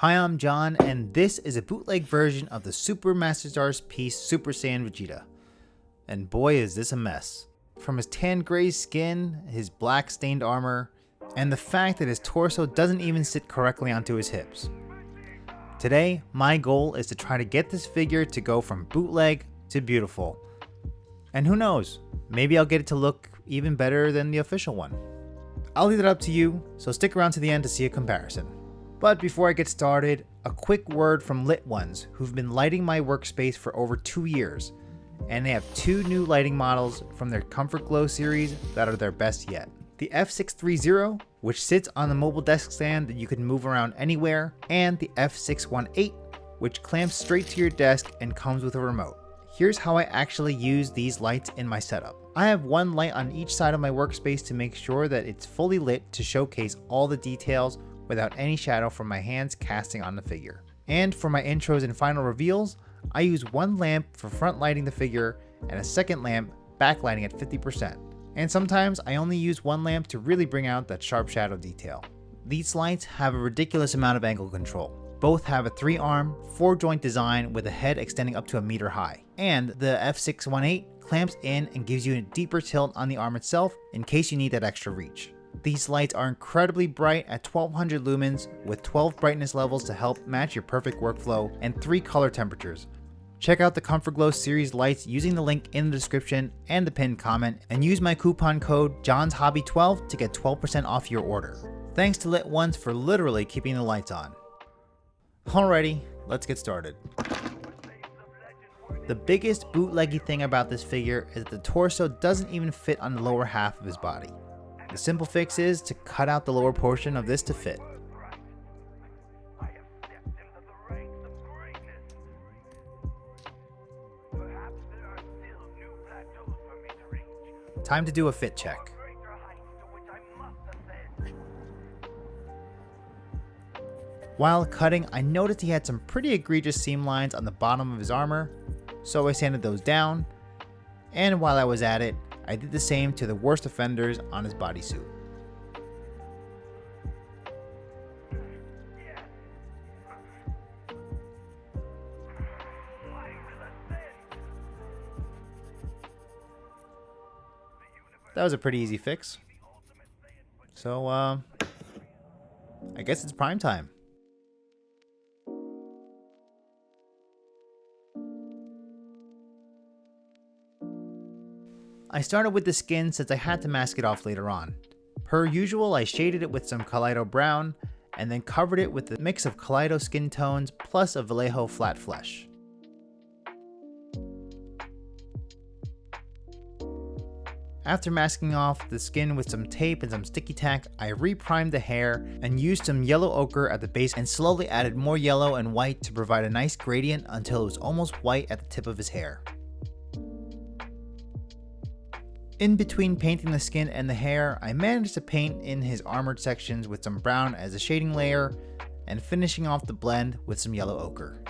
Hi, I'm John, and this is a bootleg version of the Super Master Stars piece Super Saiyan Vegeta. And boy is this a mess. From his tan gray skin, his black stained armor, and the fact that his torso doesn't even sit correctly onto his hips. Today, my goal is to try to get this figure to go from bootleg to beautiful. And who knows, maybe I'll get it to look even better than the official one. I'll leave it up to you, so stick around to the end to see a comparison. But before I get started, a quick word from Lit Ones, who've been lighting my workspace for over 2 years, and they have 2 new lighting models from their Comfort Glow series that are their best yet. The F630, which sits on the mobile desk stand that you can move around anywhere, and the F618, which clamps straight to your desk and comes with a remote. Here's how I actually use these lights in my setup. I have one light on each side of my workspace to make sure that it's fully lit to showcase all the details without any shadow from my hands casting on the figure. And for my intros and final reveals, I use one lamp for front lighting the figure and a second lamp backlighting at 50%. And sometimes I only use one lamp to really bring out that sharp shadow detail. These lights have a ridiculous amount of angle control. Both have a 3-arm, 4-joint design with a head extending up to 1 meter high. And the F618 clamps in and gives you a deeper tilt on the arm itself in case you need that extra reach. These lights are incredibly bright at 1200 lumens with 12 brightness levels to help match your perfect workflow and 3 color temperatures. Check out the Comfort Glow series lights using the link in the description and the pinned comment, and use my coupon code JOHNSHOBBY12 to get 12% off your order. Thanks to Lit Ones for literally keeping the lights on. Alrighty, let's get started. The biggest bootleggy thing about this figure is that the torso doesn't even fit on the lower half of his body. The simple fix is to cut out the lower portion of this to fit. Time to do a fit check. While cutting, I noticed he had some pretty egregious seam lines on the bottom of his armor, so I sanded those down, and while I was at it, I did the same to the worst offenders on his bodysuit. That was a pretty easy fix. So, I guess it's prime time. I started with the skin since I had to mask it off later on. Per usual, I shaded it with some Kaleido brown and then covered it with a mix of Kaleido skin tones plus a Vallejo flat flesh. After masking off the skin with some tape and some sticky tack, I re-primed the hair and used some yellow ochre at the base and slowly added more yellow and white to provide a nice gradient until it was almost white at the tip of his hair. In between painting the skin and the hair, I managed to paint in his armored sections with some brown as a shading layer and finishing off the blend with some yellow ochre.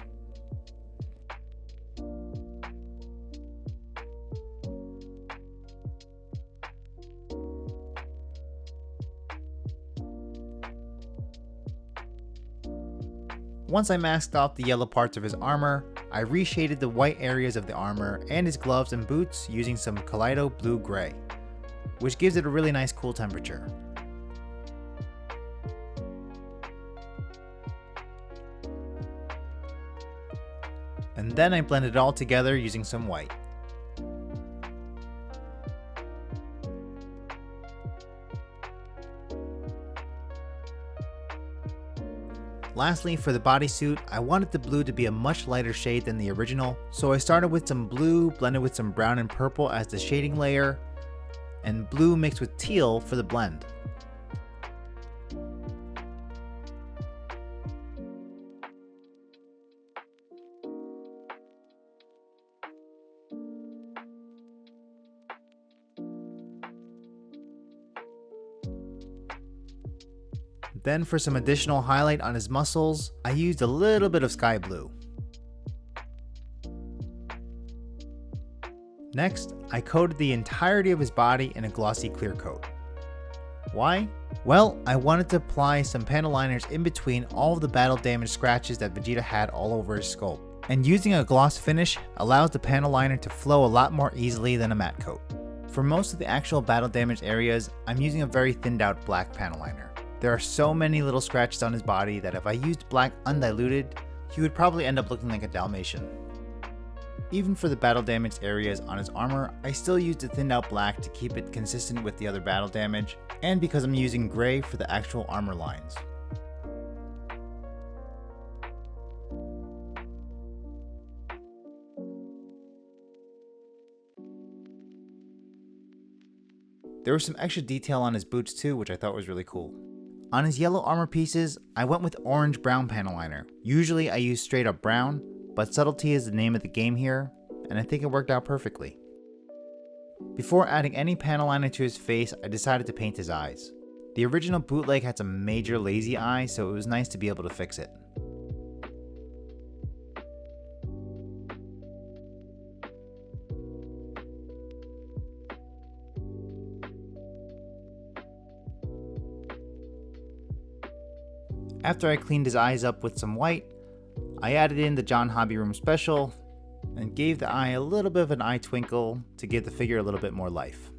Once I masked off the yellow parts of his armor, I reshaded the white areas of the armor and his gloves and boots using some Kaleido blue-gray, which gives it a really nice cool temperature. And then I blended it all together using some white. Lastly, for the bodysuit, I wanted the blue to be a much lighter shade than the original, so I started with some blue blended with some brown and purple as the shading layer, and blue mixed with teal for the blend. Then for some additional highlight on his muscles, I used a little bit of sky blue. Next, I coated the entirety of his body in a glossy clear coat. Why? Well, I wanted to apply some panel liners in between all of the battle damage scratches that Vegeta had all over his sculpt. And using a gloss finish allows the panel liner to flow a lot more easily than a matte coat. For most of the actual battle damage areas, I'm using a very thinned out black panel liner. There are so many little scratches on his body that if I used black undiluted, he would probably end up looking like a Dalmatian. Even for the battle damage areas on his armor, I still used a thinned out black to keep it consistent with the other battle damage, and because I'm using gray for the actual armor lines. There was some extra detail on his boots too, which I thought was really cool. On his yellow armor pieces, I went with orange-brown panel liner. Usually I use straight up brown, but subtlety is the name of the game here, and I think it worked out perfectly. Before adding any panel liner to his face, I decided to paint his eyes. The original bootleg had some major lazy eyes, so it was nice to be able to fix it. After I cleaned his eyes up with some white, I added in the John Hobby Room Special and gave the eye a little bit of an eye twinkle to give the figure a little bit more life.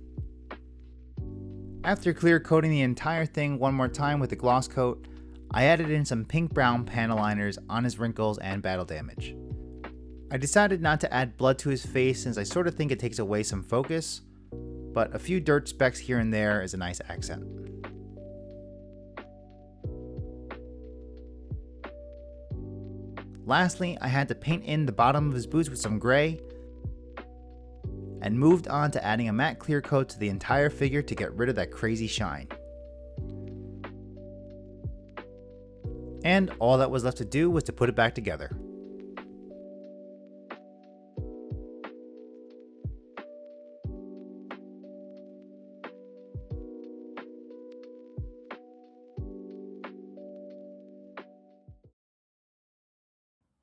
After clear coating the entire thing one more time with the gloss coat, I added in some pink-brown panel liners on his wrinkles and battle damage. I decided not to add blood to his face since I sort of think it takes away some focus, but a few dirt specks here and there is a nice accent. Lastly, I had to paint in the bottom of his boots with some gray, and moved on to adding a matte clear coat to the entire figure to get rid of that crazy shine. And all that was left to do was to put it back together.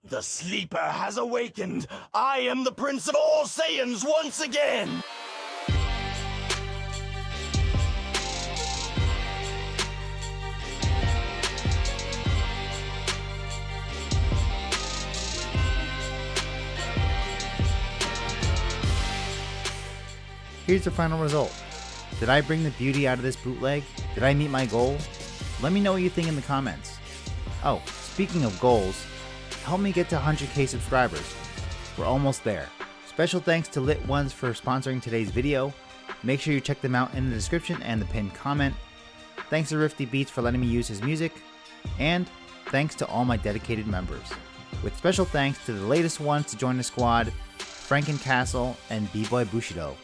The sleeper has awakened! I am the Prince of all Saiyans once again! Here's the final result. Did I bring the beauty out of this bootleg? Did I meet my goal? Let me know what you think in the comments. Oh, speaking of goals, help me get to 100k subscribers. We're almost there. Special thanks to Lit Ones for sponsoring today's video. Make sure you check them out in the description and the pinned comment. Thanks to Rifty Beats for letting me use his music. And thanks to all my dedicated members. With special thanks to the latest ones to join the squad, Frankencastle and B-Boy Bushido.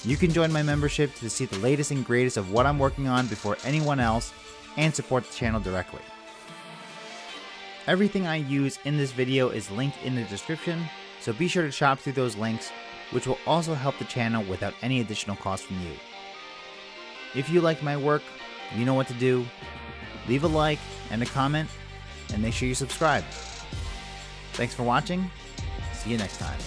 You can join my membership to see the latest and greatest of what I'm working on before anyone else and support the channel directly. Everything I use in this video is linked in the description, so be sure to shop through those links, which will also help the channel without any additional cost from you. If you like my work, you know what to do. Leave a like and a comment, and make sure you subscribe. Thanks for watching. See you next time.